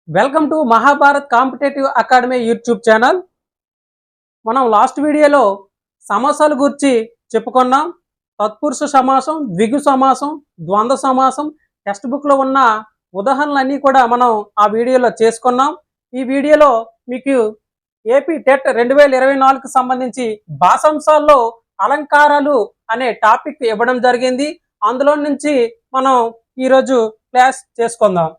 Welcome to Mahabharat competitive academy YouTube channel. మనం last వీడియోలో సమాసాల గురించి చెప్పుకున్నాం. తత్పురుష సమాసం, ద్విగు సమాసం, ద్వంద్వ సమాసం, టెక్స్ట్ బుక్లో ఉన్న ఉదాహరణలన్నీ కూడా మనం ఆ వీడియోలో చేసుకున్నాం. ఈ వీడియోలో మీకు ఏపీ టెట్ 2024కి సంబంధించి భాషాంశాల్లో అలంకారాలు అనే టాపిక్ ఇవ్వడం జరిగింది. అందులో నుంచి మనం ఈరోజు క్లాస్ చేసుకుందాం.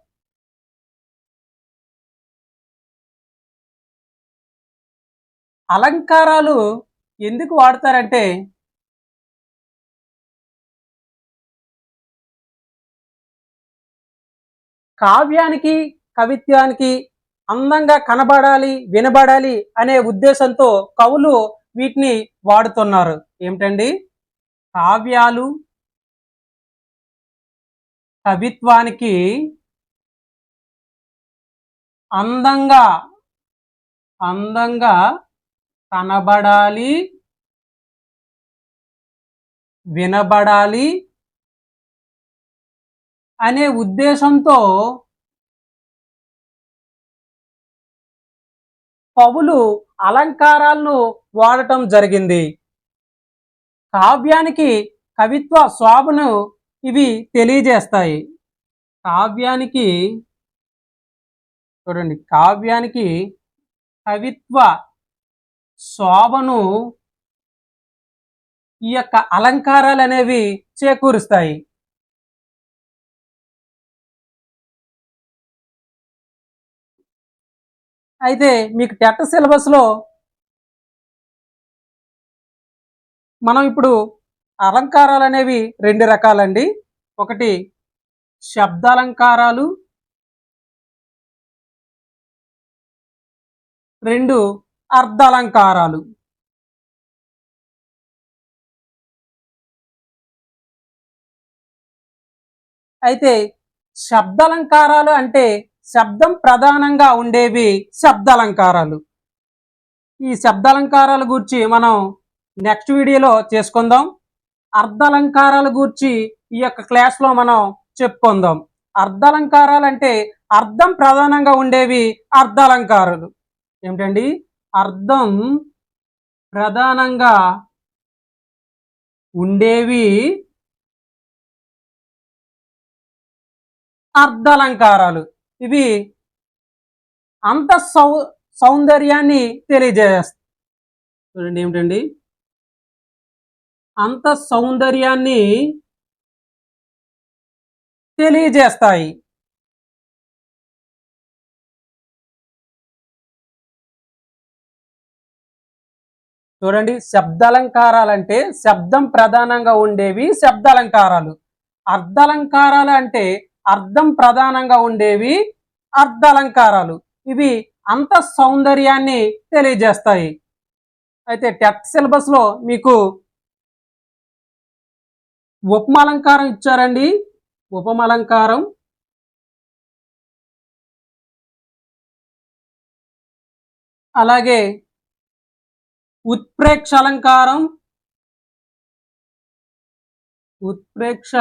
అలంకారాలు ఎందుకు వాడతారంటే కావ్యానికి, కవిత్వానికి అందంగా కనబడాలి, వినబడాలి అనే ఉద్దేశంతో కవులు వీటిని వాడుతున్నారు. ఏమిటండి? కావ్యాలు, కవిత్వానికి అందంగా అందంగా కనబడాలి, వినబడాలి అనే ఉద్దేశంతో కవులు అలంకారాలను వాడటం జరిగింది. కావ్యానికి కవిత్వ శోభను ఇవి తెలియజేస్తాయి. కావ్యానికి చూడండి, కావ్యానికి కవిత్వ శోభను ఈ యొక్క అలంకారాలు అనేవి చేకూరుస్తాయి. అయితే మీకు టెట్ సిలబస్లో మనం ఇప్పుడు అలంకారాలు అనేవి రెండు రకాలండి. ఒకటి శబ్దాలంకారాలు, రెండు అర్ధాలంకారాలు. అయితే శబ్దాలంకారాలు అంటే శబ్దం ప్రధానంగా ఉండేవి శబ్దాలంకారాలు. ఈ శబ్దాలంకారాల గురించి మనం నెక్స్ట్ వీడియోలో చేసుకుందాం. అర్ధాలంకారాల గురించి ఈ యొక్క క్లాస్లో మనం చెప్పుకుందాం. అర్ధాలంకారాలు అంటే అర్థం ప్రధానంగా ఉండేవి అర్ధాలంకారాలు. ఏమిటండి? అర్థం ప్రధానంగా ఉండేవి అర్ధాలంకారాలు. ఇవి అంత సౌందర్యాన్ని తెలియజేస్తాయి. చూడండి, ఏమిటండి? అంత సౌందర్యాన్ని తెలియజేస్తాయి. చూడండి, శబ్దాలంకారాలు అంటే శబ్దం ప్రధానంగా ఉండేవి శబ్దాలంకారాలు. అర్ధాలంకారాలు అంటే అర్థం ప్రధానంగా ఉండేవి అర్ధాలంకారాలు. ఇవి అంత సౌందర్యాన్ని తెలియజేస్తాయి. అయితే టెట్ సిలబస్లో మీకు ఉపమాలంకారం ఇచ్చారండి. ఉపమాలంకారం, అలాగే ఉత్ప్రేక్ష అలంకారం, ఉత్ప్రేక్ష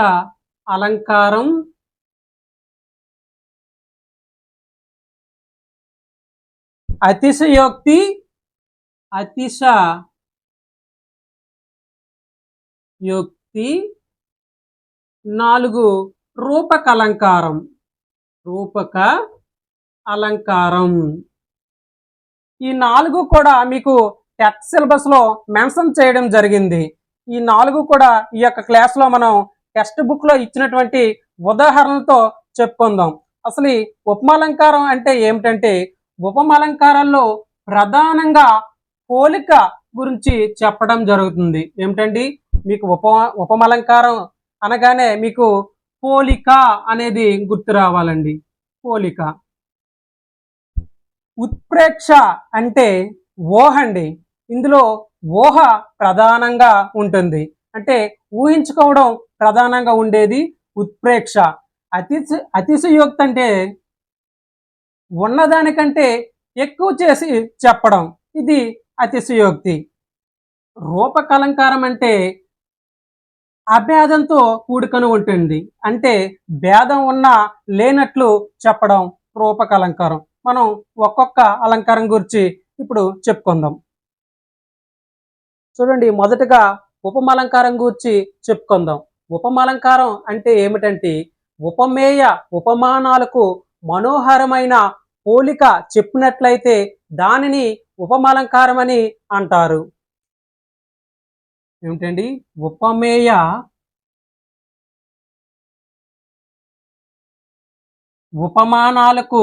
అలంకారం, అతిశయోక్తి, అతిశయోక్తి, 4 రూపక అలంకారం, రూపక అలంకారం. ఈ 4 కూడా మీకు టెట్ సిలబస్లో మెన్షన్ చేయడం జరిగింది. ఈ 4 కూడా ఈ యొక్క క్లాస్లో మనం టెక్స్ట్ బుక్లో ఇచ్చినటువంటి ఉదాహరణలతో చెప్పుకుందాం. అసలు ఈ ఉపమాలంకారం అంటే ఏమిటంటే, ఉపమాలంకారాల్లో ప్రధానంగా పోలిక గురించి చెప్పడం జరుగుతుంది. ఏమిటండి? మీకు ఉపమాలంకారం అనగానే మీకు పోలిక అనేది గుర్తు రావాలండి. పోలిక. ఉత్ప్రేక్ష అంటే ఊహ అండి. ఇందులో ఊహ ప్రధానంగా ఉంటుంది. అంటే ఊహించుకోవడం ప్రధానంగా ఉండేది ఉత్ప్రేక్ష. అతిశయోక్తి అంటే ఉన్నదానికంటే ఎక్కువ చేసి చెప్పడం, ఇది అతిశయోక్తి. రూపకలంకారం అంటే అభేదంతో కూడుకొని ఉంటుంది. అంటే భేదం ఉన్నా లేనట్లు చెప్పడం, రూపక అలంకారం. మనం ఒక్కొక్క అలంకారం గురించి ఇప్పుడు చెప్పుకుందాం. చూడండి, మొదటగా ఉపమాలంకారం గురించి చెప్పుకుందాం. ఉపమాలంకారం అంటే ఏమిటంటే ఉపమేయ ఉపమానాలకు మనోహరమైన పోలిక చెప్పినట్లయితే దానిని ఉపమాలంకారం అని అంటారు. ఏమిటండి? ఉపమేయ ఉపమానాలకు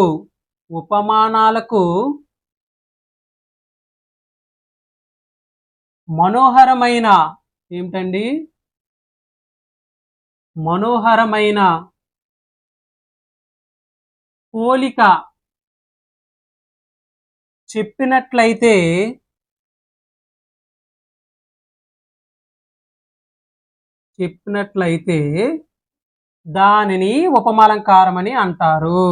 మనోహరమైన ఏమిటండి? మనోహరమైన పోలిక చెప్పినట్లయితే దానిని ఉపమాలంకారం అని అంటారు.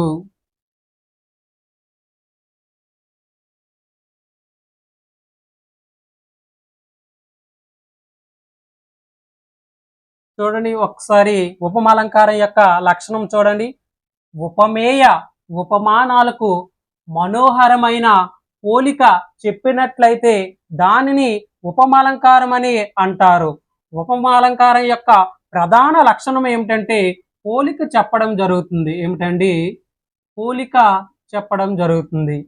చూడండి, ఒకసారి ఉపమాలంకారం యొక్క లక్షణం చూడండి. ఉపమేయ ఉపమానాలకు మనోహరమైన పోలిక చెప్పినట్లయితే దానిని ఉపమాలంకారం అని అంటారు. ఉపమాలంకారం యొక్క ప్రధాన లక్షణం ఏమిటంటే పోలిక చెప్పడం జరుగుతుంది. ఏమిటండి? పోలిక చెప్పడం జరుగుతుంది.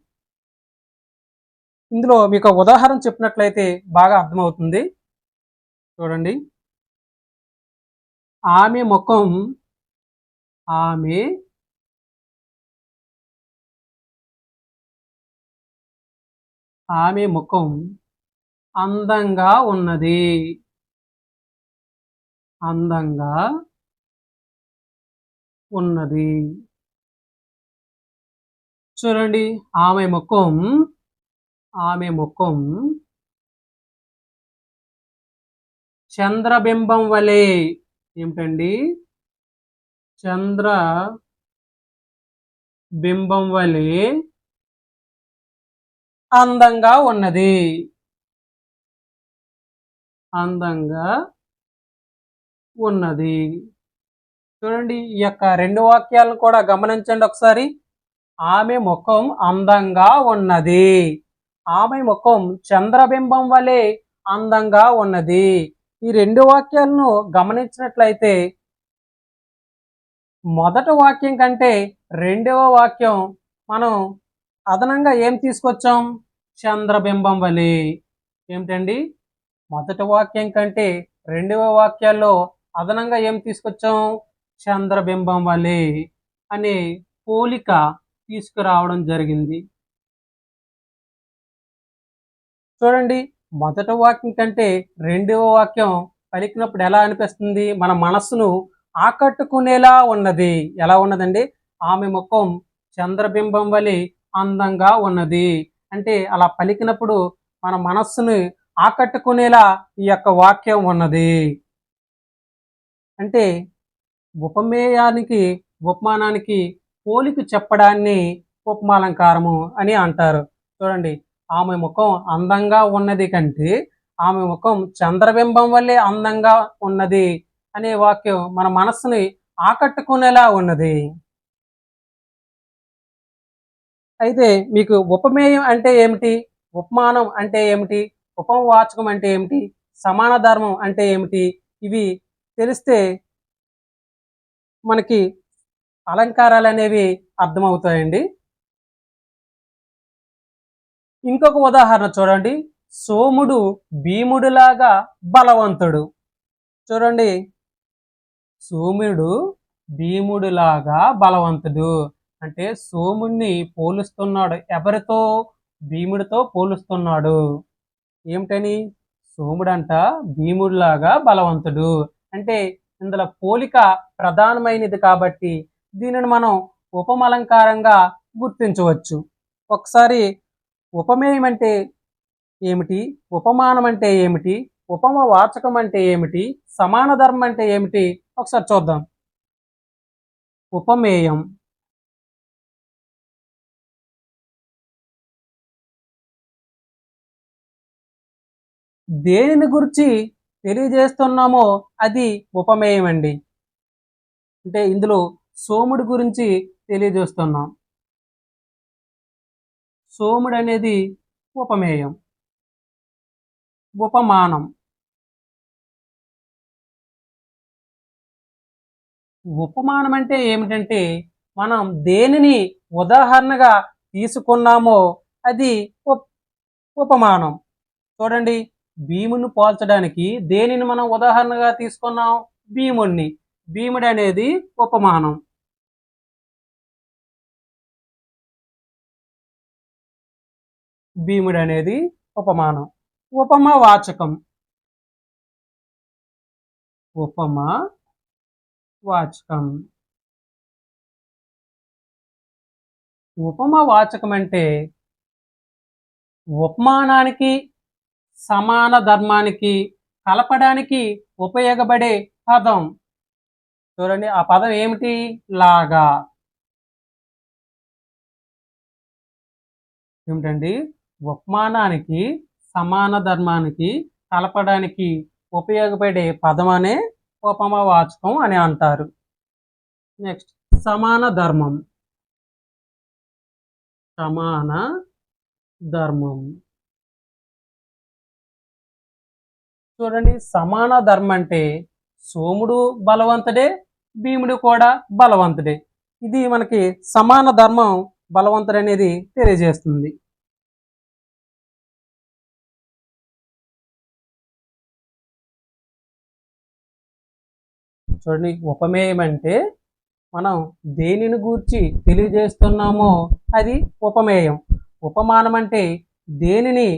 ఇందులో మీకు ఉదాహరణ చెప్పినట్లయితే బాగా అర్థమవుతుంది. చూడండి, ఆమె ముఖం అందంగా ఉన్నది. చూడండి, ఆమె ముఖం చంద్రబింబం వలె. ఏమిటండి? చంద్రబింబం వలె అందంగా ఉన్నది. చూడండి, ఈ యొక్క రెండు వాక్యాలను కూడా గమనించండి ఒకసారి. ఆమె ముఖం అందంగా ఉన్నది. ఆమె ముఖం చంద్రబింబం వలె అందంగా ఉన్నది. ఈ రెండు వాక్యాలను గమనించినట్లయితే మొదటి వాక్యం కంటే రెండవ వాక్యం మనం అదనంగా ఏం తీసుకొచ్చాం? చంద్రబింబం వలె. ఏమిటండి? మొదటి వాక్యం కంటే రెండవ వాక్యాల్లో అదనంగా ఏం తీసుకొచ్చాం? చంద్రబింబం వలె అనే పోలిక తీసుకురావడం జరిగింది. చూడండి, మొదటి వాక్యం కంటే రెండవ వాక్యం పలికినప్పుడు ఎలా అనిపిస్తుంది? మన మనస్సును ఆకట్టుకునేలా ఉన్నది. ఎలా ఉన్నదండి? ఆమె ముఖం చంద్రబింబం వలె అందంగా ఉన్నది అంటే అలా పలికినప్పుడు మన మనస్సును ఆకట్టుకునేలా ఈ యొక్క వాక్యం ఉన్నది. అంటే ఉపమేయానికి ఉపమానానికి పోలిక చెప్పడాన్ని ఉపమాలంకారము అని అంటారు. చూడండి, ఆమె ముఖం అందంగా ఉన్నది కంటే ఆమె ముఖం చంద్రబింబం వల్లే అందంగా ఉన్నది అనే వాక్యం మన మనస్సుని ఆకట్టుకునేలా ఉన్నది. అయితే మీకు ఉపమేయం అంటే ఏమిటి? ఉపమానం అంటే ఏమిటి? ఉపవాచకం అంటే ఏమిటి? సమాన ధర్మం అంటే ఏమిటి? ఇవి తెలిస్తే మనకి అలంకారాలు అనేవి అర్థమవుతాయండి. ఇంకొక ఉదాహరణ చూడండి. సోముడు భీముడిలాగా బలవంతుడు. చూడండి, సోముడు భీముడిలాగా బలవంతుడు అంటే సోముడిని పోలుస్తున్నాడు. ఎవరితో? భీముడితో పోలుస్తున్నాడు. ఏమిటని? సోముడంట భీముడిలాగా బలవంతుడు అంటే ఇందులో పోలిక ప్రధానమైనది కాబట్టి దీనిని మనం ఉపమలంకారంగా గుర్తించవచ్చు. ఒకసారి ఉపమేయం అంటే ఏమిటి? ఉపమానం అంటే ఏమిటి? ఉపమ వాచకం అంటే ఏమిటి? సమాన ధర్మం అంటే ఏమిటి? ఒకసారి చూద్దాం. ఉపమేయం దేనిని గురించి తెలియజేస్తున్నామో అది ఉపమేయం అండి. అంటే ఇందులో సోముడి గురించి తెలియజేస్తున్నాం. సోముడు అనేది ఉపమేయం. ఉపమానం. ఉపమానం అంటే ఏమిటంటే మనం దేనిని ఉదాహరణగా తీసుకున్నామో అది ఉపమానం. చూడండి, భీముని పోల్చడానికి దేనిని మనం ఉదాహరణగా తీసుకున్నాం? భీముడిని. భీముడు అనేది ఉపమానం. భీముడు అనేది ఉపమానం. ఉపమా వాచకం. ఉపమా వాచకం. ఉపమా వాచకం అంటే ఉపమానానికి సమాన ధర్మానికి కలపడానికి ఉపయోగపడే పదం. చూడండి, ఆ పదం ఏమిటి? లాగా. ఏమిటండి? ఉపమానానికి సమాన ధర్మానికి కలపడానికి ఉపయోగపడే పదం అనే ఉపమావాచకం అని అంటారు. నెక్స్ట్, సమాన ధర్మం. సమాన ధర్మం. చూడండి, సమాన ధర్మం అంటే సోముడు బలవంతుడే, భీముడు కూడా బలవంతుడే. ఇది మనకి సమాన ధర్మం బలవంతుడు అనేది తెలియజేస్తుంది. చూడండి, ఉపమేయం అంటే మనం దేనిని గూర్చి తెలియజేస్తున్నామో అది ఉపమేయం. ఉపమానం అంటే దేనిని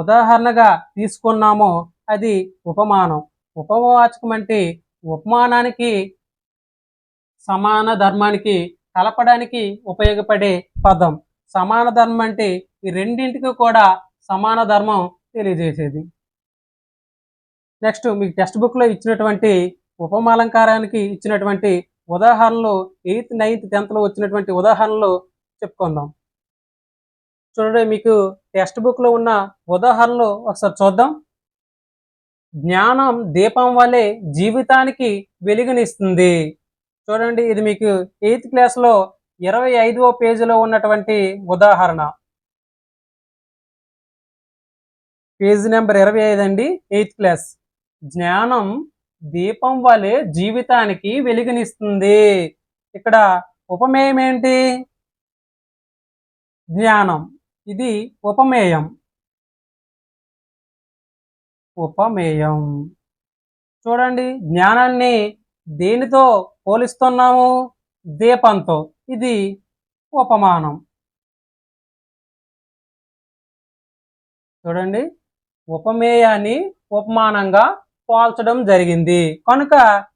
ఉదాహరణగా తీసుకున్నామో అది ఉపమానం. ఉపమావాచకం అంటే ఉపమానానికి సమాన ధర్మానికి కలపడానికి ఉపయోగపడే పదం. సమాన ధర్మం అంటే ఈ రెండింటికి కూడా సమాన ధర్మం తెలియజేసేది. నెక్స్ట్, మీకు టెక్స్ట్ బుక్లో ఇచ్చినటువంటి ఉపమాలంకారానికి ఇచ్చినటువంటి ఉదాహరణలు 8th, 9th, 10th వచ్చినటువంటి ఉదాహరణలు చెప్పుకుందాం. చూడండి, మీకు టెక్స్ట్ బుక్లో ఉన్న ఉదాహరణలు ఒకసారి చూద్దాం. జ్ఞానం దీపం వలె జీవితానికి వెలుగునిస్తుంది. చూడండి, ఇది మీకు 8th క్లాస్లో 25వ పేజీలో ఉన్నటువంటి ఉదాహరణ. పేజ్ నెంబర్ 25 అండి, 8th క్లాస్. జ్ఞానం దీపం వలె జీవితానికి వెలుగునిస్తుంది. ఇక్కడ ఉపమేయం ఏంటి? జ్ఞానం. ఇది ఉపమేయం. ఉపమేయం. చూడండి, జ్ఞానాన్ని దేనితో పోలిస్తున్నాము? దీపంతో. ఇది ఉపమానం. చూడండి, ఉపమేయాన్ని ఉపమానంగా పోల్చడం జరిగింది కనుక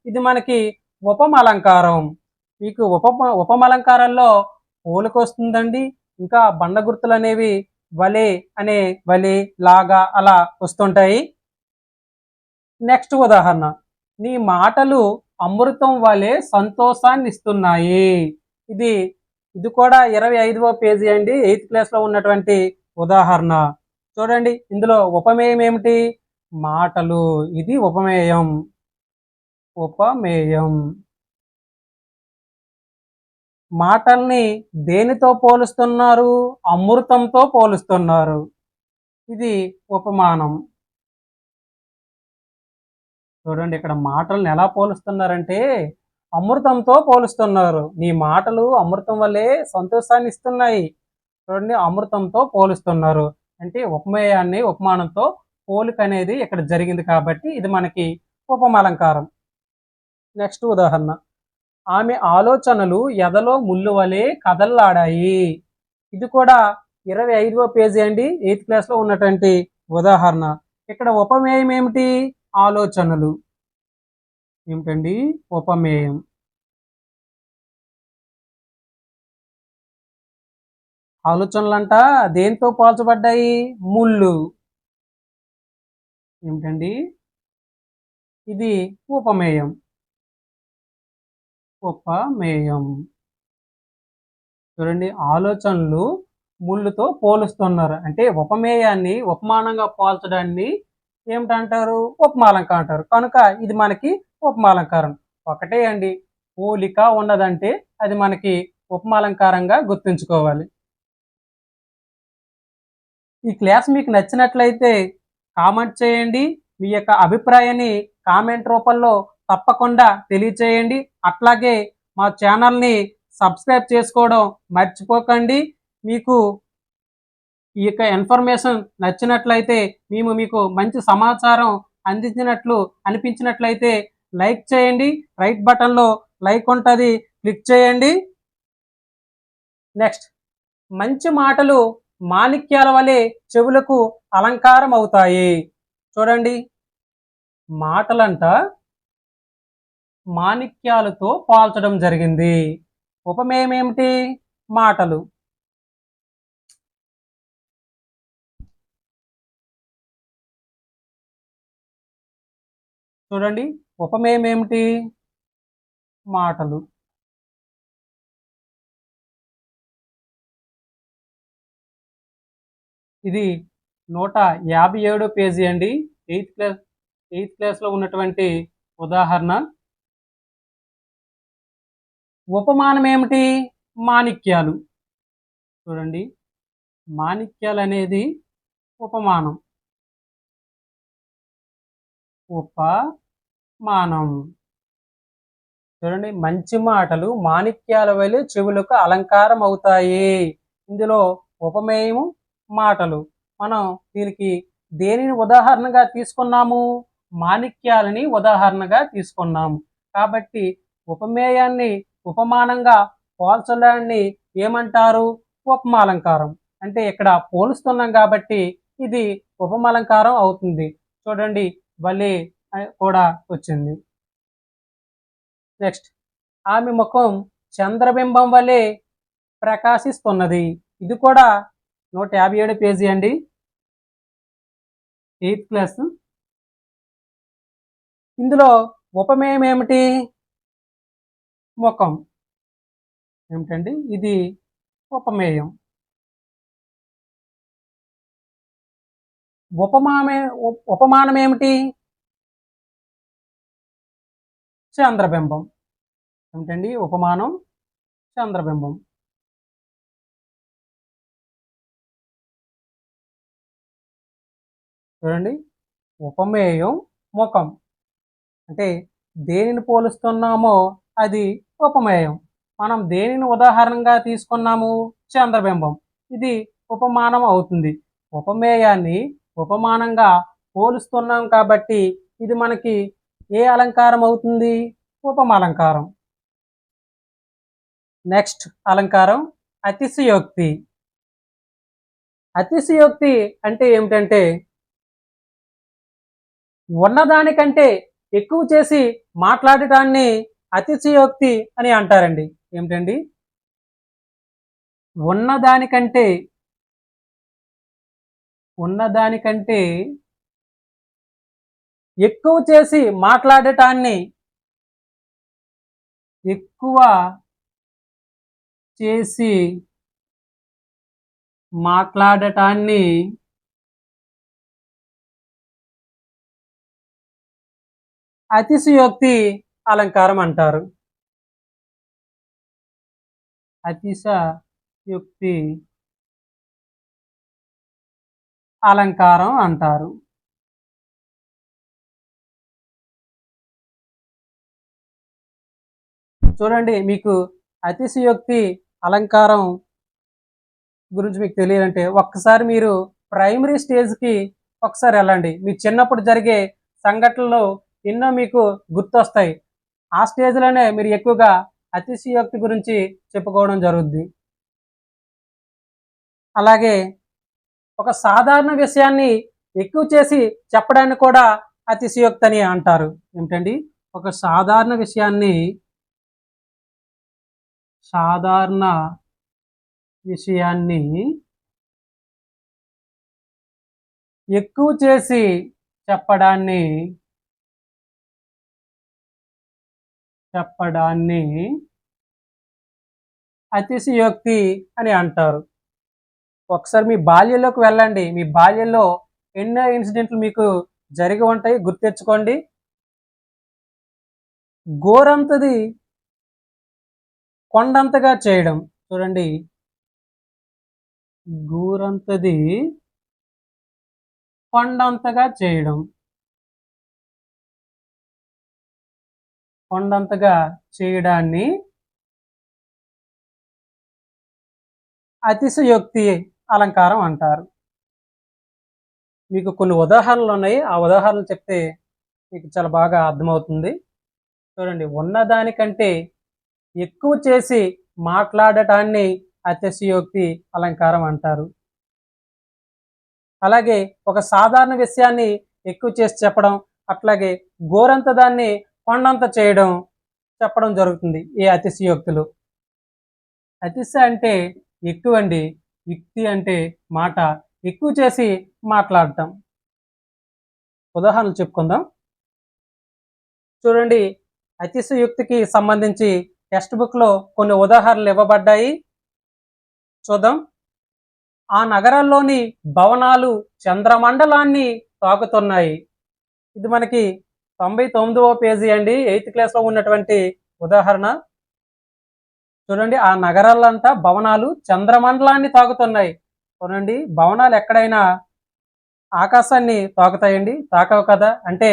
ఇది మనకి ఉపమాలంకారం. మీకు ఉపమాలంకారాల్లో పోలిక వస్తుందండి, ఇంకా బండ గుర్తులు అనేవి వలే అనే వలే, లాగా అలా వస్తుంటాయి. నెక్స్ట్ ఉదాహరణ, నీ మాటలు అమృతం వలె సంతోషాన్ని ఇస్తున్నాయి. ఇది కూడా 25వ పేజీ అండి, 8th క్లాస్లో ఉన్నటువంటి ఉదాహరణ. చూడండి, ఇందులో ఉపమేయం ఏమిటి? మాటలు. ఇది ఉపమేయం. ఉపమేయం. మాటల్ని దేనితో పోలుస్తున్నారు? అమృతంతో పోలుస్తున్నారు. ఇది ఉపమానం. చూడండి, ఇక్కడ మాటలను ఎలా పోలుస్తున్నారంటే అమృతంతో పోలుస్తున్నారు. నీ మాటలు అమృతం వల్లే సంతోషాన్ని ఇస్తున్నాయి. చూడండి, అమృతంతో పోలుస్తున్నారు అంటే ఉపమేయాన్ని ఉపమానంతో పోలిక అనేది ఇక్కడ జరిగింది కాబట్టి ఇది మనకి ఉపమాలంకారం. నెక్స్ట్ ఉదాహరణ, ఆమె ఆలోచనలు ఎదలో ముళ్ళు వలె కదల్లాడాయి. ఇది కూడా 25వ పేజీ అండి, 8th క్లాస్లో ఉన్నటువంటి ఉదాహరణ. ఇక్కడ ఉపమేయం ఏమిటి? ఆలోచనలు. ఏమిటండి? ఉపమేయం. ఆలోచనలంట దేంతో పోల్చబడ్డాయి? ముళ్ళు. ఏమిటండి? ఇది ఉపమేయం. ఉపమేయం. చూడండి, ఆలోచనలు ముళ్ళుతో పోలుస్తున్నారు అంటే ఉపమేయాన్ని ఉపమానంగా పోల్చడాన్ని ఏమిటంటారు? ఉపమాలంకారం అంటారు కనుక ఇది మనకి ఉపమాలంకారం. ఒకటే అండి, పోలిక ఉన్నదంటే అది మనకి ఉపమాలంకారంగా గుర్తుంచుకోవాలి. ఈ క్లాస్ మీకు నచ్చినట్లయితే కామెంట్ చేయండి. మీ యొక్క అభిప్రాయాన్ని కామెంట్ రూపంలో తప్పకుండా తెలియచేయండి. అట్లాగే మా ఛానల్ని సబ్స్క్రైబ్ చేసుకోవడం మర్చిపోకండి. మీకు ఈ యొక్క ఇన్ఫర్మేషన్ నచ్చినట్లయితే మేము మీకు మంచి సమాచారం అందించినట్లు అనిపించినట్లయితే లైక్ చేయండి. రైట్ బటన్లో లైక్ ఉంటుంది, క్లిక్ చేయండి. నెక్స్ట్, మంచి మాటలు మాణిక్యాల వలె చెవులకు అలంకారం అవుతాయి. చూడండి, మాటలంట మాణిక్యాలతో పోల్చడం జరిగింది. ఉపమేయం ఏమిటి? మాటలు. చూడండి, ఉపమేయం ఏమిటి? మాటలు. ఇది 157 పేజీ అండి. 8th క్లాస్లో ఉన్నటువంటి ఉదాహరణ. ఉపమానం ఏమిటి? మాణిక్యాలు. చూడండి, మాణిక్యాలు అనేది ఉపమానం. ఉపమానం. చూడండి, మంచి మాటలు మాణిక్యాల వలె చెవులకు అలంకారం అవుతాయి. ఇందులో ఉపమేయము మాటలు. మనం దీనికి దేనిని ఉదాహరణగా తీసుకున్నాము? మాణిక్యాలని ఉదాహరణగా తీసుకున్నాము. కాబట్టి ఉపమేయాన్ని ఉపమానంగా పోల్చడాన్ని ఏమంటారు? ఉపమాలంకారం. అంటే ఇక్కడ పోలుస్తున్నాం కాబట్టి ఇది ఉపమాలంకారం అవుతుంది. చూడండి, వలె కూడా వచ్చింది. నెక్స్ట్, ఆమె ముఖం చంద్రబింబం వలె ప్రకాశిస్తున్నది. ఇది కూడా 157 పేజీ అండి, 8th క్లాస్. ఇందులో ఉపమేయం ఏమిటి? ముఖం ఏమిటండి? ఇది ఉపమేయం. ఉపమానం ఏమిటి? చంద్రబింబం. ఏమిటండి ఉపమానం? చంద్రబింబం. చూడండి, ఉపమేయం ముఖం. అంటే దేనిని పోలుస్తున్నామో అది ఉపమేయం. మనం దేనిని ఉదాహరణగా తీసుకున్నాము? చంద్రబింబం. ఇది ఉపమానం అవుతుంది. ఉపమేయాన్ని ఉపమానంగా పోలుస్తున్నాం కాబట్టి ఇది మనకి ఏ అలంకారం అవుతుంది? ఉపమాలంకారం. నెక్స్ట్ అలంకారం అతిశయోక్తి. అతిశయోక్తి అంటే ఏమిటంటే ఉన్నదానికంటే ఎక్కువ చేసి మాట్లాడటాన్ని అతిశయోక్తి అని అంటారండి. ఏమిటండి? ఉన్నదానికంటే ఎక్కువ చేసి మాట్లాడటాన్ని అతిశయోక్తి అలంకారం అంటారు. అతిశయోక్తి అలంకారం అంటారు. చూడండి, మీకు అతిశయోక్తి అలంకారం గురించి మీకు తెలియాలంటే ఒక్కసారి మీరు ప్రైమరీ స్టేజ్కి ఒకసారి వెళ్ళండి. మీ చిన్నప్పుడు జరిగే సంఘటనలు ఎన్నో మీకు గుర్తొస్తాయి. ఆ స్టేజ్లోనే మీరు ఎక్కువగా అతిశయోక్తి గురించి చెప్పుకోవడం జరుగుద్ది. అలాగే ఒక సాధారణ విషయాన్ని ఎక్కువ చేసి చెప్పడాన్ని కూడా అతిశయోక్తి అని అంటారు. ఏమిటండి? ఒక సాధారణ విషయాన్ని ఎక్కువ చేసి చెప్పడాన్ని అతిశయోక్తి అని అంటారు. ఒకసారి మీ బాల్యంలోకి వెళ్ళండి. మీ బాల్యంలో ఎన్నో ఇన్సిడెంట్లు మీకు జరిగి ఉంటాయి, గుర్తెచ్చుకోండి. గోరంతది కొండంతగా చేయడం. చూడండి, గోరంతది కొండంతగా చేయడం. కొండంతగా చేయడాన్ని అతిశయోక్తి అలంకారం అంటారు. మీకు కొన్ని ఉదాహరణలు ఉన్నాయి. ఆ ఉదాహరణలు చెప్తే మీకు చాలా బాగా అర్థమవుతుంది. చూడండి, ఉన్నదానికంటే ఎక్కువ చేసి మాట్లాడటాన్ని అతిశయోక్తి అలంకారం అంటారు. అలాగే ఒక సాధారణ విషయాన్ని ఎక్కువ చేసి చెప్పడం, అట్లాగే గోరంత దాన్ని కొండంత చేయడం చెప్పడం జరుగుతుంది ఈ అతిశయోక్తులు. అతిశ అంటే ఎక్కువండి, యుక్తి అంటే మాట, ఎక్కువ చేసి మాట్లాడటం. ఉదాహరణలు చెప్పుకుందాం. చూడండి, అతిశయోక్తికి సంబంధించి టెక్స్ట్ బుక్ లో కొన్ని ఉదాహరణలు ఇవ్వబడ్డాయి, చూద్దాం. ఆ నగరాల్లోని భవనాలు చంద్రమండలాన్ని తాకుతున్నాయి. ఇది మనకి 99వ పేజీ అండి, 8th క్లాస్ లో ఉన్నటువంటి ఉదాహరణ. చూడండి, ఆ నగరాలంతా భవనాలు చంద్రమండలాన్ని తాకుతున్నాయి. చూడండి, భవనాలు ఎక్కడైనా ఆకాశాన్ని తాకుతాయండి? తాకవు కదా. అంటే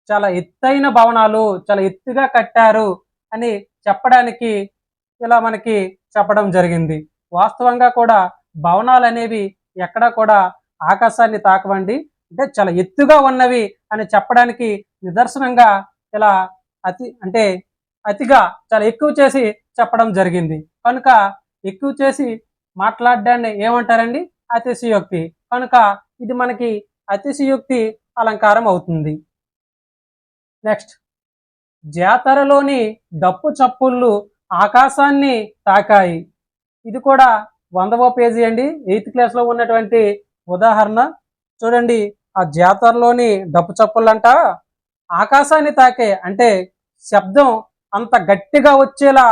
చాలా ఎత్తైన భవనాలు, చాలా ఎత్తుగా కట్టారు అని చెప్పడానికి ఇలా మనకి చెప్పడం జరిగింది. వాస్తవంగా కూడా భవనాలు అనేవి ఎక్కడా కూడా ఆకాశాన్ని తాకవండి. అంటే చాలా ఎత్తుగా ఉన్నవి అని చెప్పడానికి నిదర్శనంగా ఇలా అంటే అతిగా చాలా ఎక్కువ చేసి చెప్పడం జరిగింది. కనుక ఎక్కువ చేసి మాట్లాడడాన్ని ఏమంటారండి? అతిశయోక్తి. కనుక ఇది మనకి అతిశయోక్తి అలంకారం అవుతుంది. నెక్స్ట్, జాతరలోని డప్పు చప్పుళ్ళు ఆకాశాన్ని తాకాయి. ఇది కూడా 100వ పేజీ అండి, 8th క్లాస్ లో ఉన్నటువంటి ఉదాహరణ. చూడండి, ఆ జాతరలోని డప్పు చప్పుళ్ళంట ఆకాశాన్ని తాకే, అంటే శబ్దం అంత గట్టిగా వచ్చేలా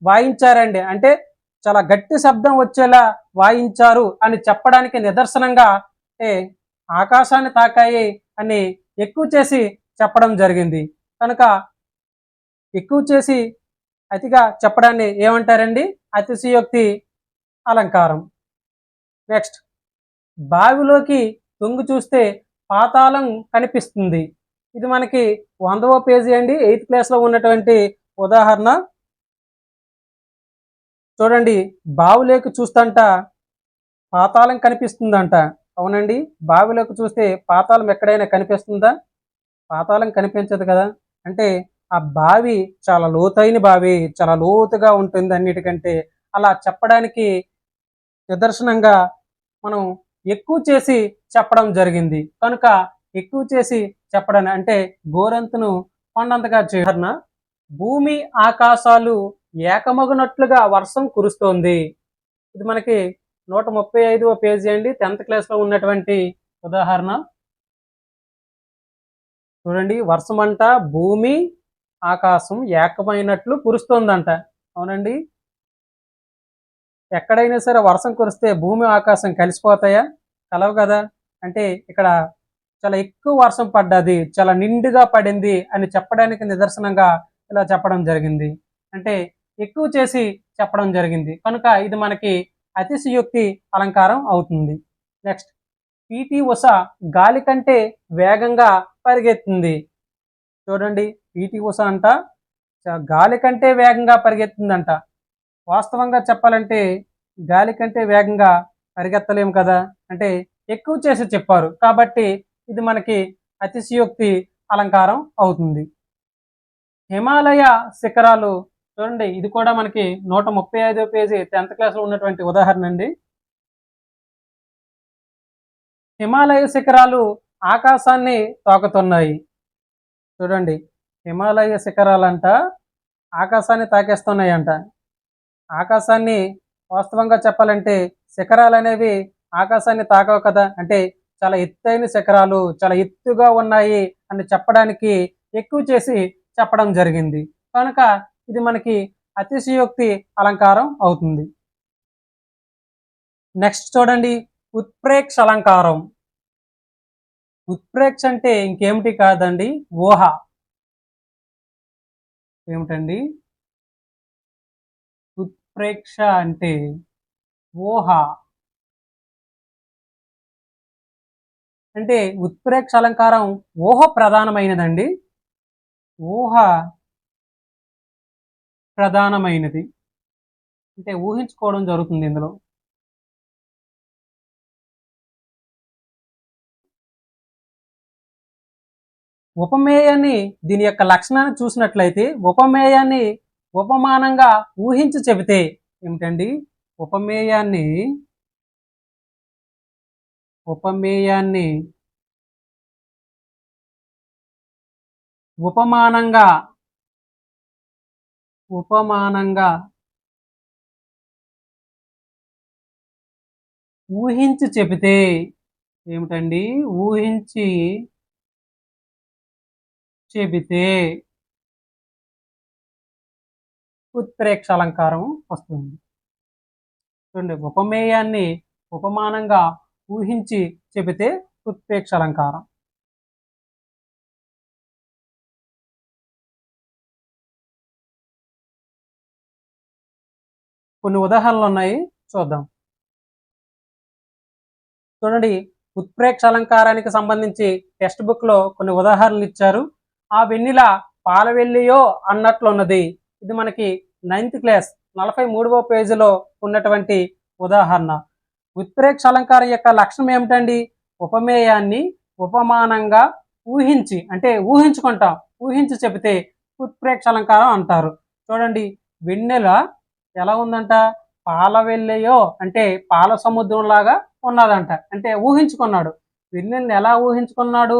వాయించారండి. అంటే చాలా గట్టి శబ్దం వచ్చేలా వాయించారు అని చెప్పడానికి నిదర్శనంగా ఆకాశాన్ని తాకాయి అని ఎక్కువ చేసి చెప్పడం జరిగింది. కనుక ఎక్కువ చేసి అతిగా చెప్పడాన్ని ఏమంటారండి? అతిశయోక్తి అలంకారం. నెక్స్ట్, బావిలోకి తొంగి చూస్తే పాతాళం కనిపిస్తుంది. ఇది మనకి 100వ పేజీ అండి, 8th క్లాస్ లో ఉన్నటువంటి ఉదాహరణ. చూడండి, బావిలోకి చూస్తంట పాతాళం కనిపిస్తుందంట. అవునండి, బావిలోకి చూస్తే పాతాళం ఎక్కడైనా కనిపిస్తుందా? పాతాళం కనిపించదు కదా. అంటే ఆ బావి చాలా లోతైన బావి, చాలా లోతుగా ఉంటుంది అన్నిటికంటే. అలా చెప్పడానికి నిదర్శనంగా మనం ఎక్కువ చేసి చెప్పడం జరిగింది. కనుక ఎక్కువ చేసి చెప్పడం అంటే గోరంతను కొండంతగా చేయన. భూమి ఆకాశాలు ఏకమగునట్లుగా వర్షం కురుస్తోంది. ఇది మనకి 135వ పేజీ అండి, 10th క్లాస్ లో ఉన్నటువంటి ఉదాహరణ. చూడండి, వర్షం అంట భూమి ఆకాశం ఏకమైనట్లు కురుస్తోందంట. అవునండి, ఎక్కడైనా సరే వర్షం కురిస్తే భూమి ఆకాశం కలిసిపోతాయా? కలవు కదా. అంటే ఇక్కడ చాలా ఎక్కువ వర్షం పడ్డది, చాలా నిండుగా పడింది అని చెప్పడానికి నిదర్శనంగా ఇలా చెప్పడం జరిగింది. అంటే ఎక్కువ చేసి చెప్పడం జరిగింది. కనుక ఇది మనకి అతిశయోక్తి అలంకారం అవుతుంది. నెక్స్ట్, పిటి ఉష గాలి కంటే వేగంగా పరిగెత్తుంది. చూడండి, పిటి ఉష అంట గాలి కంటే వేగంగా పరిగెత్తుందంట. వాస్తవంగా చెప్పాలంటే గాలి కంటే వేగంగా పరిగెత్తలేము కదా. అంటే ఎక్కువ చేసి చెప్పారు కాబట్టి ఇది మనకి అతిశయోక్తి అలంకారం అవుతుంది. హిమాలయ శిఖరాలు. చూడండి, ఇది కూడా మనకి 135వ పేజీ 10th క్లాస్ లో ఉన్నటువంటి ఉదాహరణ అండి. హిమాలయ శిఖరాలు ఆకాశాన్ని తాకుతున్నాయి. చూడండి, హిమాలయ శిఖరాలంట ఆకాశాన్ని తాకేస్తున్నాయంట. ఆకాశాన్ని వాస్తవంగా చెప్పాలంటే శిఖరాలు అనేవి ఆకాశాన్ని తాకవు కదా. అంటే చాలా ఎత్తైన శిఖరాలు, చాలా ఎత్తుగా ఉన్నాయి అని చెప్పడానికి ఎక్కువ చేసి చెప్పడం జరిగింది. కనుక ఇది మనకి అతిశయోక్తి అలంకారం అవుతుంది. నెక్స్ట్ చూడండి, ఉత్ప్రేక్ష అలంకారం. ఉత్ప్రేక్ష అంటే ఇంకేమిటి కాదండి, ఊహ. ఏమిటండి ఉత్ప్రేక్ష అంటే? ఊహ. అంటే ఉత్ప్రేక్ష అలంకారం ఊహ ప్రధానమైనదండి. ఊహ ప్రధానమైనది అంటే ఊహించుకోవడం జరుగుతుంది ఇందులో. ఉపమేయాన్ని దీని యొక్క లక్షణాన్ని చూసినట్లయితే ఉపమేయాన్ని ఉపమానంగా ఊహించి చెబితే ఏమిటండి? ఉపమేయాన్ని ఉపమేయాన్ని ఉపమానంగా ఉపమానంగా ఊహించి చెబితే ఏమిటండి? ఊహించి చెబితే ఉత్ప్రేక్ష అలంకారం వస్తుంది. చూడండి, ఉపమేయాన్ని ఉపమానంగా ఊహించి చెబితే ఉత్ప్రేక్ష అలంకారం. కొన్ని ఉదాహరణలు ఉన్నాయి, చూద్దాం. చూడండి, ఉత్ప్రేక్ష అలంకారానికి సంబంధించి టెక్స్ట్ బుక్ లో కొన్ని ఉదాహరణలు ఇచ్చారు. ఆ వెన్నెల పాల వెల్లియో అన్నట్లున్నది. ఇది మనకి 9th క్లాస్ 43వ పేజీలో ఉన్నటువంటి ఉదాహరణ. ఉత్ప్రేక్ష అలంకారం యొక్క లక్షణం ఏమిటండి? ఉపమేయాన్ని ఉపమానంగా ఊహించి, అంటే ఊహించుకుంటాం, ఊహించి చెబితే ఉత్ప్రేక్ష అలంకారం అంటారు. చూడండి, వెన్నెల ఎలా ఉందంట? పాల వెల్లయో అంటే పాల సముద్రం లాగా ఉన్నదంట. అంటే ఊహించుకున్నాడు. వెన్నెల్ని ఎలా ఊహించుకున్నాడు?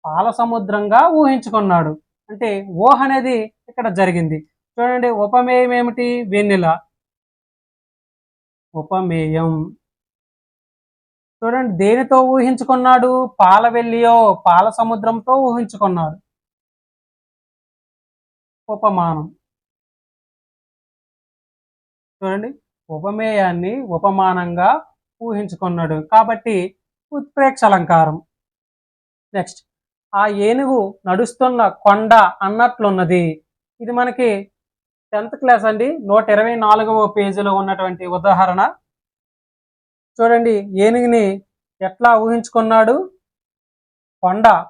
పాల సముద్రంగా ఊహించుకున్నాడు. అంటే ఊహ అనేది ఇక్కడ జరిగింది. చూడండి, ఉపమేయం ఏమిటి? వెన్నెల. ఉపమేయం. చూడండి, దేనితో ఊహించుకున్నాడు? పాల వెల్లియో పాల సముద్రంతో ఊహించుకున్నాడు. ఉపమానం. చూడండి, ఉపమేయాన్ని ఉపమానంగా ఊహించుకున్నాడు కాబట్టి ఉత్ప్రేక్ష అలంకారం. నెక్స్ట్, ఆ ఏనుగు నడుస్తున్న కొండ అన్నట్లున్నది. ఇది మనకి 10th క్లాస్ అండి 124వ పేజీలో ఉన్నటువంటి ఉదాహరణ. చూడండి, ఏనుగుని ఎట్లా ఊహించుకున్నాడు?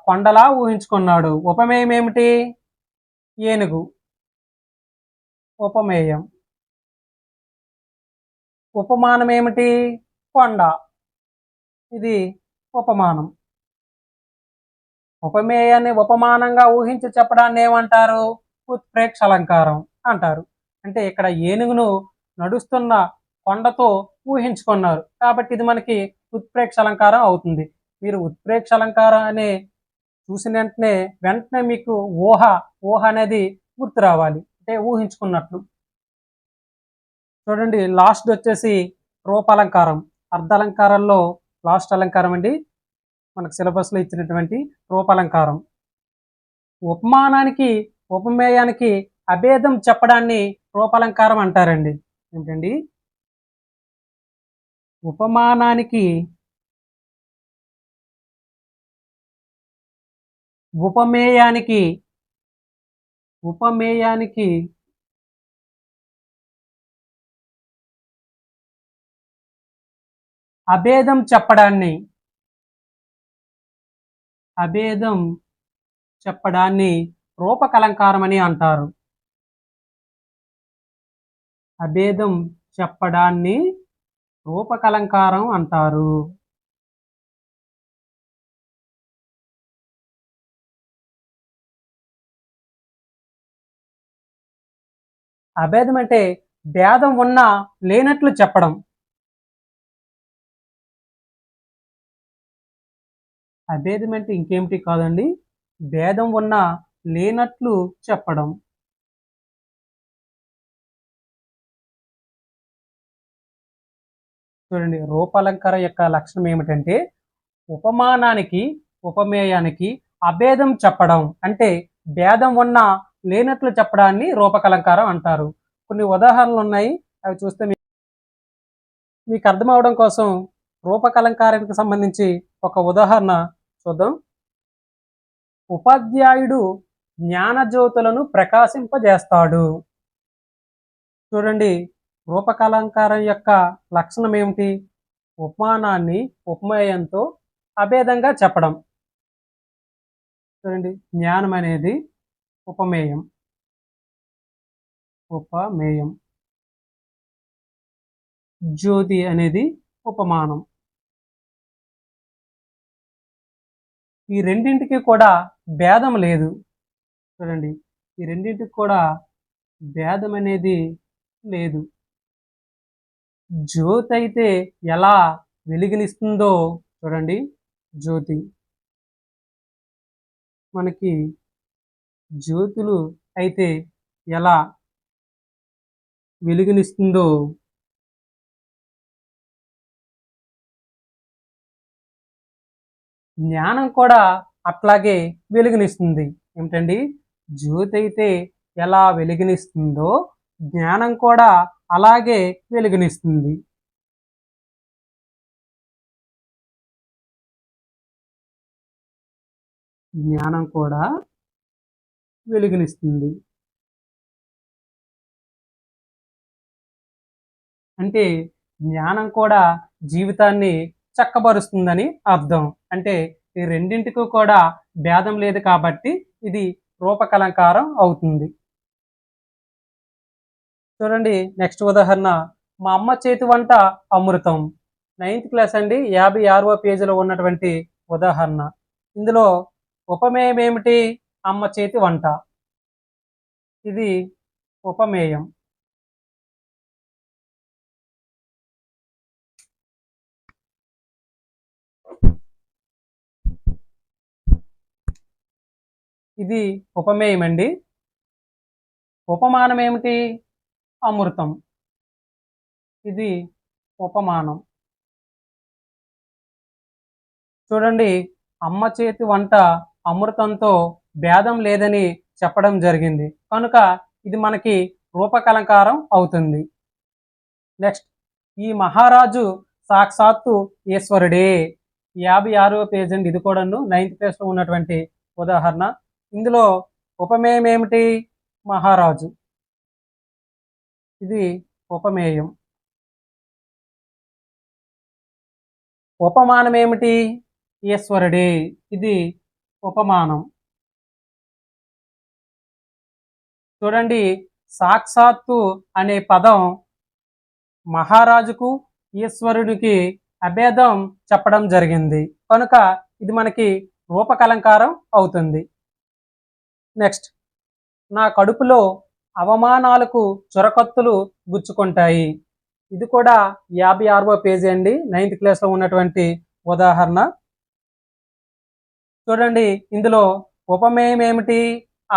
కొండలా ఊహించుకున్నాడు. ఉపమేయం ఏమిటి? ఏనుగు. ఉపమేయం. ఉపమానం ఏమిటి? కొండ. ఇది ఉపమానం. ఉపమేయాన్ని ఉపమానంగా ఊహించి చెప్పడాన్ని ఏమంటారు? ఉత్ప్రేక్ష అలంకారం అంటారు. అంటే ఇక్కడ ఏనుగును నడుస్తున్న కొండతో ఊహించుకున్నారు కాబట్టి ఇది మనకి ఉత్ప్రేక్ష అలంకారం అవుతుంది. మీరు ఉత్ప్రేక్ష అలంకారం అనే చూసిన వెంటనే మీకు ఊహ అనేది గుర్తు రావాలి, అంటే ఊహించుకున్నట్లు. చూడండి, లాస్ట్ వచ్చేసి రూపాలంకారం. అర్ధాలంకారంలో లాస్ట్ అలంకారం అండి మనకు సిలబస్లో ఇచ్చినటువంటి రూపాలంకారం. ఉపమానానికి ఉపమేయానికి అభేదం చెప్పడాన్ని రూపాలంకారం అంటారండి. ఏంటండి? ఉపమానానికి ఉపమేయానికి అభేదం చెప్పడాన్ని రూపకలంకారం అని అంటారు. అభేదం చెప్పడాన్ని రూపకలంకారం అంటారు. అభేదం అంటే భేదం ఉన్నా లేనట్లు చెప్పడం. అభేదం అంటే ఇంకేమిటి కాదండి, భేదం ఉన్నా లేనట్లు చెప్పడం. చూడండి, రూపాలంకారం యొక్క లక్షణం ఏమిటంటే ఉపమానానికి ఉపమేయానికి అభేదం చెప్పడం, అంటే భేదం ఉన్నా లేనట్లు చెప్పడాన్ని రూపకలంకారం అంటారు. కొన్ని ఉదాహరణలు ఉన్నాయి, అవి చూస్తే మీకు అర్థం అవడం కోసం రూపకలంకారానికి సంబంధించి ఒక ఉదాహరణ చూద్దాం. ఉపాధ్యాయుడు జ్ఞానజ్యోతులను ప్రకాశింపజేస్తాడు. చూడండి, రూపకలంకారం యొక్క లక్షణం ఏమిటి? ఉపమానాన్ని ఉపమేయంతో అభేదంగా చెప్పడం. చూడండి, జ్ఞానం అనేది ఉపమేయం. ఉపమేయం. జ్యోతి అనేది ఉపమానం. ఈ రెండింటికి కూడా భేదం లేదు. చూడండి, ఈ రెండింటికి కూడా భేదం అనేది లేదు. జ్యోతి అయితే ఎలా వెలుగునిస్తుందో చూడండి, జ్యోతి మనకి జ్యోతులు అయితే ఎలా వెలుగునిస్తుందో జ్ఞానం కూడా అట్లాగే వెలుగునిస్తుంది. ఏమిటండి? జ్యోతి అయితే ఎలా వెలుగునిస్తుందో జ్ఞానం కూడా అలాగే వెలుగునిస్తుంది. జ్ఞానం కూడా వెలుగునిస్తుంది. అంటే జ్ఞానం కూడా జీవితాన్ని చక్కబరుస్తుందని అర్థం. అంటే ఈ రెండింటికి కూడా భేదం లేదు కాబట్టి ఇది రూపకలంకారం అవుతుంది. చూడండి, నెక్స్ట్ ఉదాహరణ, మా అమ్మ చేతి వంట అమృతం. 9th క్లాస్ అండి, 56వ పేజీలో ఉన్నటువంటి ఉదాహరణ. ఇందులో ఉపమేయం ఏమిటి? అమ్మ చేతి వంట. ఇది ఉపమేయం. ఇది ఉపమేయం అండి. ఉపమానం ఏమిటి? అమృతం. ఇది ఉపమానం. చూడండి, అమ్మ చేతి వంట అమృతంతో భేదం లేదని చెప్పడం జరిగింది కనుక ఇది మనకి రూపకలంకారం అవుతుంది. నెక్స్ట్, ఈ మహారాజు సాక్షాత్తు ఈశ్వరుడే. 56వ పేజ్ అండి, ఇది కూడాను 9th క్లాస్లో ఉన్నటువంటి ఉదాహరణ. ఇందులో ఉపమేయం ఏమిటి? మహారాజు. ఇది ఉపమేయం. ఉపమానం ఏమిటి? ఈశ్వరుడే. ఇది ఉపమానం. చూడండి, సాక్షాత్తు అనే పదం మహారాజుకు ఈశ్వరునికి అభేదం చెప్పడం జరిగింది కనుక ఇది మనకి రూపకలంకారం అవుతుంది. నెక్స్ట్, నా కడుపులో అవమానాలకు చురకత్తులు గుచ్చుకుంటాయి. ఇది కూడా 56వ పేజీ అండి, 9th క్లాస్లో ఉన్నటువంటి ఉదాహరణ. చూడండి, ఇందులో ఉపమేయం ఏమిటి?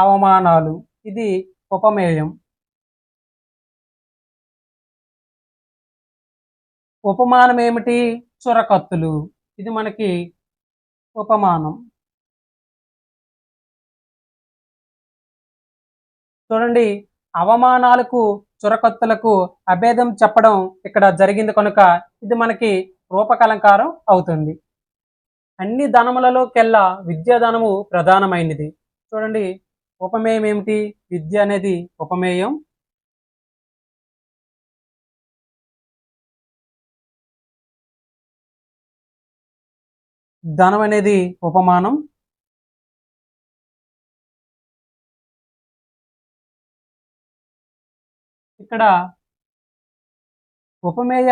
అవమానాలు. ఇది ఉపమేయం. ఉపమానం ఏమిటి? చురకత్తులు. ఇది మనకి ఉపమానం. చూడండి, అవమానాలకు చురకత్తులకు అభేదం చెప్పడం ఇక్కడ జరిగింది కనుక ఇది మనకి రూపకలంకారం అవుతుంది. అన్ని ధనములలోకెల్లా విద్యాధనము ప్రధానమైనది. చూడండి, ఉపమేయం ఏమిటి? విద్య అనేది ఉపమేయం. ధనం అనేది ఉపమానం. ఇక్కడ ఉపమేయ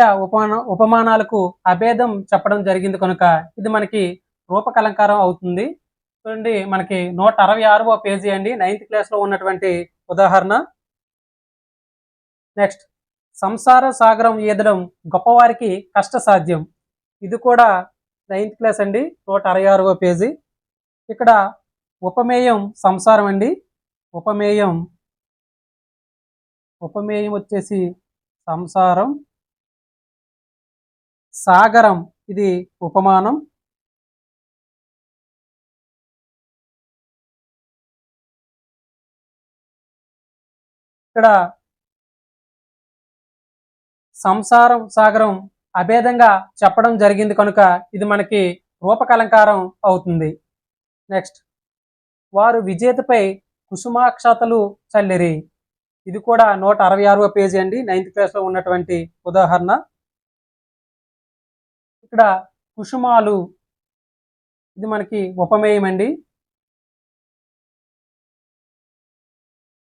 ఉపమానాలకు అభేదం చెప్పడం జరిగింది కనుక ఇది మనకి రూపకలంకారం అవుతుంది. చూడండి, మనకి 166వ పేజీ అండి, 9th క్లాస్లో ఉన్నటువంటి ఉదాహరణ. నెక్స్ట్, సంసార సాగరం ఈదడం గొప్పవారికి కష్ట సాధ్యం. ఇది కూడా 9th క్లాస్ అండి, 166వ పేజీ. ఇక్కడ ఉపమేయం సంసారం అండి. ఉపమేయం వచ్చేసి సంసారం. సాగరం ఇది ఉపమానం. ఇక్కడ సంసారం సాగరం అభేదంగా చెప్పడం జరిగింది కనుక ఇది మనకి రూపకలంకారం అవుతుంది. నెక్స్ట్, వారు విజేతపై కుసుమాక్షతలు చల్లిరి. ఇది కూడా 166వ పేజీ అండి, 9th క్లాస్లో ఉన్నటువంటి ఉదాహరణ. ఇక్కడ కుసుమాలు ఇది మనకి ఉపమేయం అండి.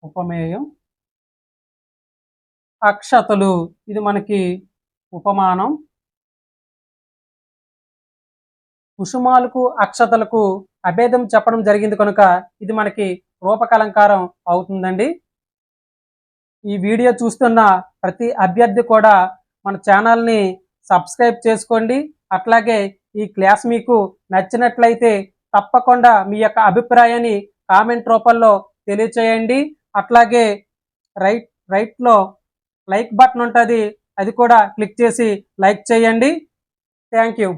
ఉపమేయం. అక్షతలు ఇది మనకి ఉపమానం. కుసుమాలకు అక్షతలకు అభేదం చెప్పడం జరిగింది కనుక ఇది మనకి రూపకలంకారం అవుతుందండి. ఈ వీడియో చూస్తున్న ప్రతి అభ్యర్థి కూడా మన ఛానల్ని సబ్స్క్రైబ్ చేసుకోండి. అట్లాగే ఈ క్లాస్ మీకు నచ్చినట్లయితే తప్పకుండా మీ యొక్క అభిప్రాయాన్ని కామెంట్ రూపంలో తెలియచేయండి. అట్లాగే రైట్లో లైక్ బటన్ ఉంటుంది, అది కూడా క్లిక్ చేసి లైక్ చేయండి. Thank you.